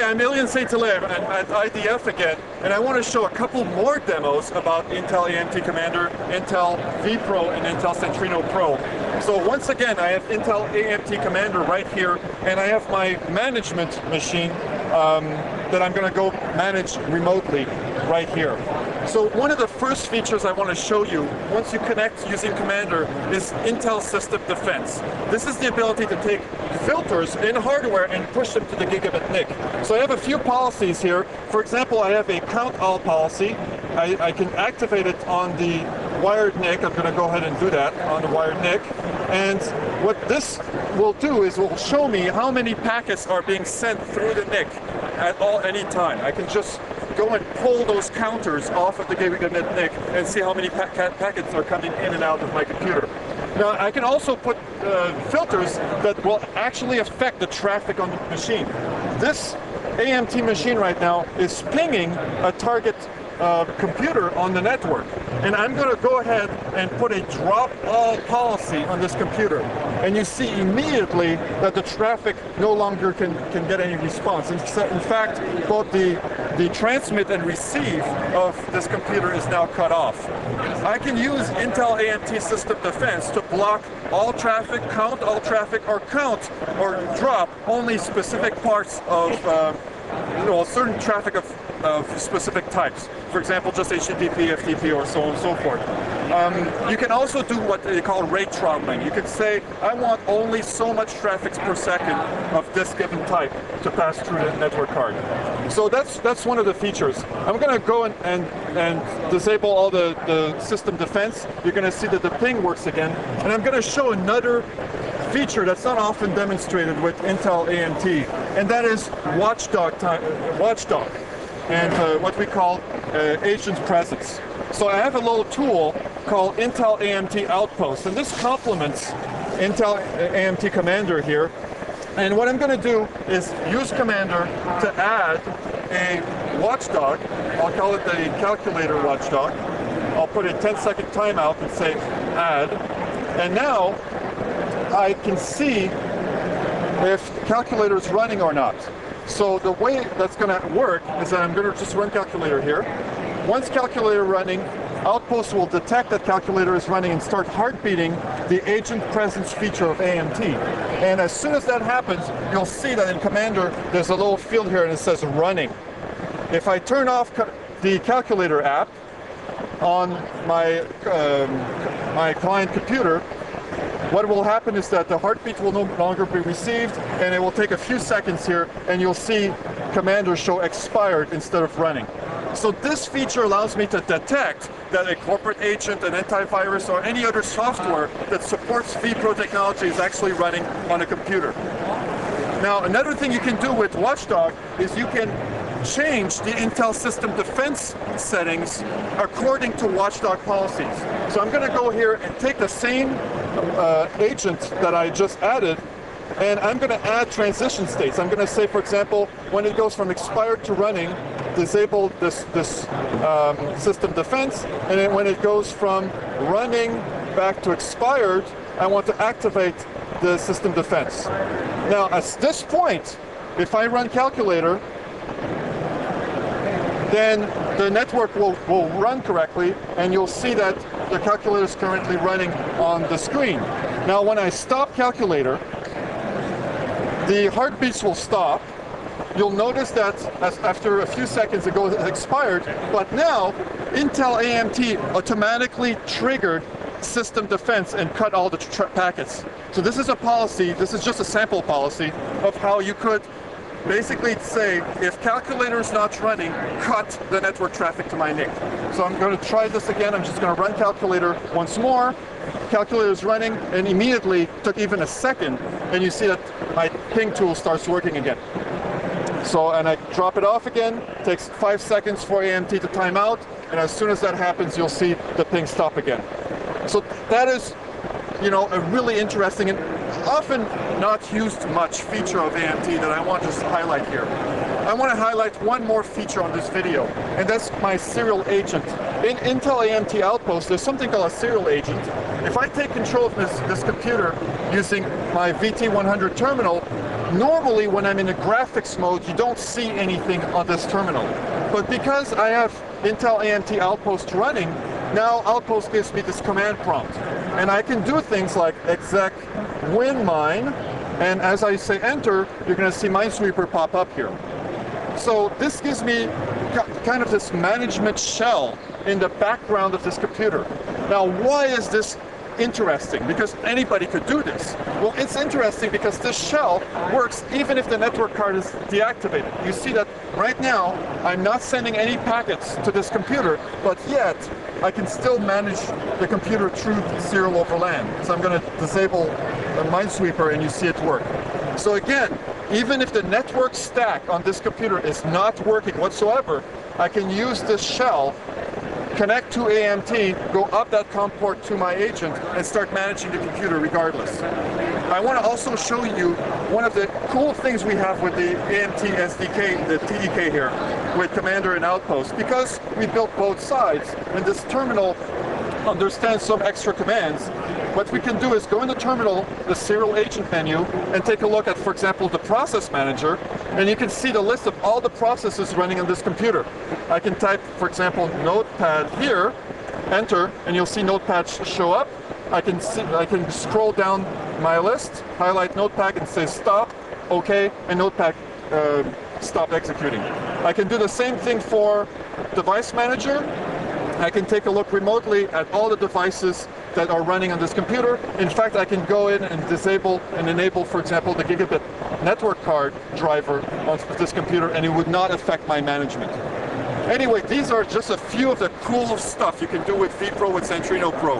I'm Ilian Saint-Hilaire at IDF again, and I want to show a couple more demos about Intel AMT Commander, Intel vPro, and Intel Centrino Pro. So once again, I have Intel AMT Commander right here, and I have my management machine that I'm going to go manage remotely right here. So one of the first features I want to show you, once you connect using Commander, is Intel System Defense. This is the ability to take filters in hardware and push them to the gigabit NIC. So I have a few policies here. For example, I have a count all policy. I can activate it on the wired NIC. I'm going to go ahead and do that on the wired NIC. And what this will do is it will show me how many packets are being sent through the NIC at any time. I can just go and pull those counters off of the gigabit NIC and see how many packets are coming in and out of my computer. Now, I can also put filters that will actually affect the traffic on the machine. This AMT machine right now is pinging a target computer on the network. And I'm going to go ahead and put a drop all policy on this computer. And you see immediately that the traffic no longer can get any response. In fact, both the transmit and receive of this computer is now cut off. I can use Intel AMT System Defense to block all traffic, count all traffic, or count or drop only specific parts of certain traffic of specific types. For example, just HTTP, FTP, or so on and so forth. You can also do what they call rate throttling. You can say, I want only so much traffic per second of this given type to pass through the network card. So that's one of the features. I'm going to go and disable all the system defense. You're going to see that the ping works again. And I'm going to show another feature that's not often demonstrated with Intel AMT, and that is watchdog and what we call agent presence. So I have a little tool called Intel AMT Outpost, and this complements Intel AMT Commander here. And what I'm going to do is use Commander to add a watchdog. I'll call it the calculator watchdog. I'll put a 10-second timeout and say add. And now I can see if the calculator is running or not. So the way that's going to work is that I'm going to just run calculator here. Once calculator running, Outpost will detect that calculator is running and start heartbeating the agent presence feature of AMT. And as soon as that happens, you'll see that in Commander, there's a little field here and it says running. If I turn off the calculator app on my client computer, what will happen is that the heartbeat will no longer be received, and it will take a few seconds here, and you'll see Commander show expired instead of running. So this feature allows me to detect that a corporate agent, an antivirus, or any other software that supports vPro technology is actually running on a computer. Now, another thing you can do with Watchdog is you can change the Intel System Defense settings according to watchdog policies. So I'm going to go here and take the same agent that I just added, and I'm going to add transition states. I'm going to say, for example, when it goes from expired to running, disable this system defense, and then when it goes from running back to expired, I want to activate the system defense. Now, at this point, if I run calculator, then the network will run correctly, and you'll see that the calculator is currently running on the screen. Now, when I stop calculator, the heartbeats will stop. You'll notice that after a few seconds it goes expired, but now Intel AMT automatically triggered system defense and cut all the packets. So this is a policy, this is just a sample policy of how you could basically say, if calculator is not running, cut the network traffic to my NIC. So I'm going to try this again. I'm just going to run calculator once more. Calculator is running, and immediately, took even a second, and you see that my ping tool starts working again. So, and I drop it off again, takes 5 seconds for AMT to time out, and as soon as that happens, you'll see the ping stop again. So that is, a really interesting and often not used much feature of AMT that I want to highlight here. I want to highlight one more feature on this video, and that's my serial agent. In Intel AMT Outpost, there's something called a serial agent. If I take control of this computer using my VT100 terminal, Normally, when I'm in the graphics mode, you don't see anything on this terminal. But because I have Intel AMT Outpost running, now Outpost gives me this command prompt. And I can do things like exec winmine, and as I say enter, you're going to see Minesweeper pop up here. So this gives me kind of this management shell in the background of this computer. Now, why is this interesting? Because anybody could do this. Well, it's interesting because this shell works even if the network card is deactivated. You see that right now, I'm not sending any packets to this computer, but yet I can still manage the computer through serial over LAN. So I'm going to disable the Minesweeper and you see it work. So again, even if the network stack on this computer is not working whatsoever, I can use this shell, connect to AMT, go up that COM port to my agent, and start managing the computer regardless. I want to also show you one of the cool things we have with the AMT SDK, the TDK here, with Commander and Outpost. Because we built both sides, and this terminal understands some extra commands, what we can do is go in the terminal, the serial agent menu, and take a look at, for example, the process manager, and you can see the list of all the processes running on this computer. I can type, for example, Notepad here, enter, and you'll see Notepad show up. I can scroll down my list, highlight Notepad and say stop, okay, and Notepad stop executing. I can do the same thing for Device Manager. I can take a look remotely at all the devices that are running on this computer. In fact, I can go in and disable and enable, for example, the gigabit network card driver on this computer, and it would not affect my management. Anyway, these are just a few of the cool stuff you can do with vPro with Centrino Pro.